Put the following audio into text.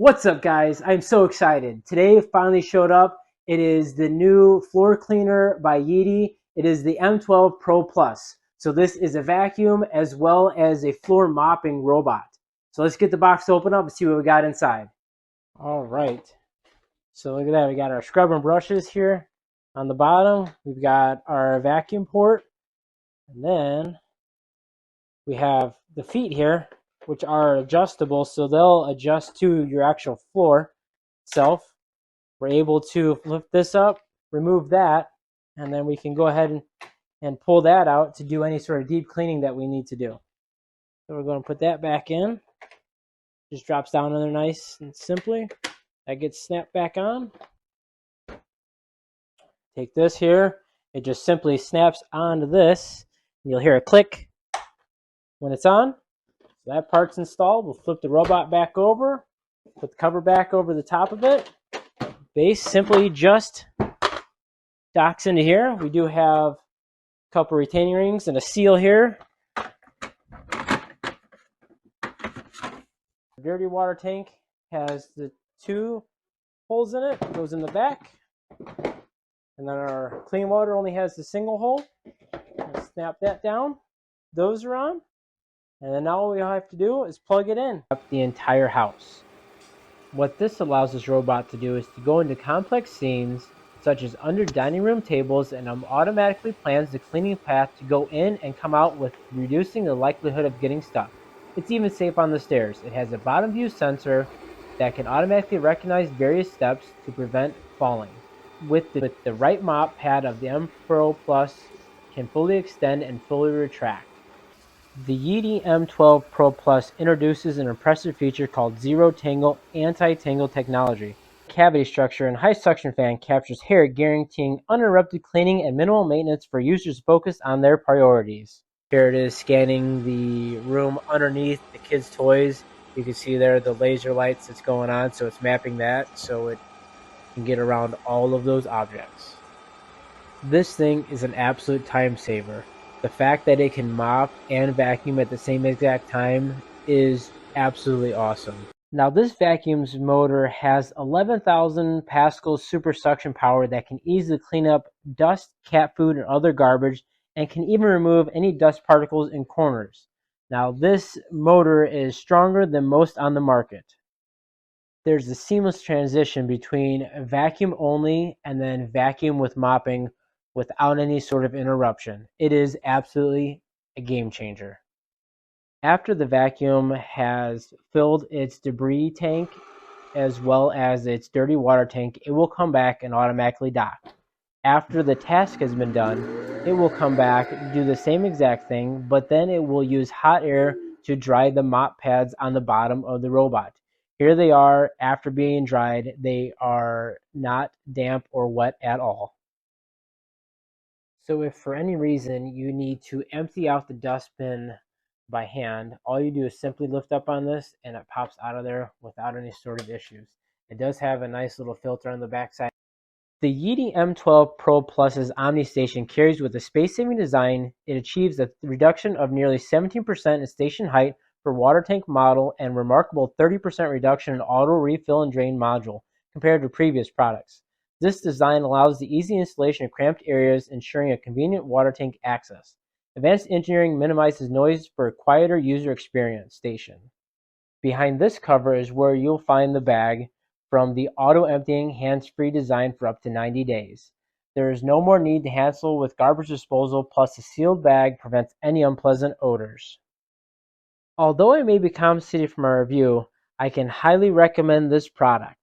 What's up, guys? I'm so excited. Today it finally showed up. It is the new floor cleaner by Yeedi. It is the M12 Pro Plus. So this is a vacuum as well as a floor mopping robot. So let's get the box open up and see what we got inside. All right. So look at that. We got our scrub and brushes here on the bottom. We've got our vacuum port. And then we have the feet here, which are adjustable, so they'll adjust to your actual floor itself. We're able to lift this up, remove that, and then we can go ahead and pull that out to do any sort of deep cleaning that we need to do. So we're going to put that back in. Just drops down in there nice and simply. That gets snapped back on. Take this here. It just simply snaps onto this. You'll hear a click when it's on. So that part's installed. We'll flip the robot back over, put the cover back over the top of it. Base simply just docks into here. We do have a couple retaining rings and a seal here. The dirty water tank has the two holes in it. It goes in the back. And then our clean water only has the single hole. We'll snap that down. Those are on. And then now all we have to do is plug it in up the entire house. What this allows this robot to do is to go into complex scenes such as under dining room tables and automatically plans the cleaning path to go in and come out, with reducing the likelihood of getting stuck. It's even safe on the stairs. It has a bottom view sensor that can automatically recognize various steps to prevent falling. With the right mop pad of the M Pro Plus can fully extend and fully retract. The Yeedi M12 Pro Plus introduces an impressive feature called Zero Tangle Anti-Tangle Technology. Cavity structure and high suction fan captures hair, guaranteeing uninterrupted cleaning and minimal maintenance for users focused on their priorities. Here it is scanning the room underneath the kids' toys. You can see there the laser lights that's going on, so it's mapping that so it can get around all of those objects. This thing is an absolute time saver. The fact that it can mop and vacuum at the same exact time is absolutely awesome. Now this vacuum's motor has 11,000 pascals super suction power that can easily clean up dust, cat food, and other garbage, and can even remove any dust particles in corners. Now this motor is stronger than most on the market. There's a seamless transition between vacuum only and then vacuum with mopping without any sort of interruption. It is absolutely a game changer. After the vacuum has filled its debris tank as well as its dirty water tank, it will come back and automatically dock. After the task has been done, it will come back, do the same exact thing, but then it will use hot air to dry the mop pads on the bottom of the robot. Here they are after being dried. They are not damp or wet at all. So if for any reason you need to empty out the dustbin by hand, all you do is simply lift up on this and it pops out of there without any sort of issues. It does have a nice little filter on the backside. The Yeedi M12 Pro Plus's Omni Station carries with a space-saving design. It achieves a reduction of nearly 17% in station height for water tank model and remarkable 30% reduction in auto refill and drain module compared to previous products. This design allows the easy installation of cramped areas, ensuring a convenient water tank access. Advanced engineering minimizes noise for a quieter user experience station. Behind this cover is where you'll find the bag from the auto-emptying hands-free design for up to 90 days. There is no more need to hassle with garbage disposal, plus the sealed bag prevents any unpleasant odors. Although I may be compensated for my review, I can highly recommend this product.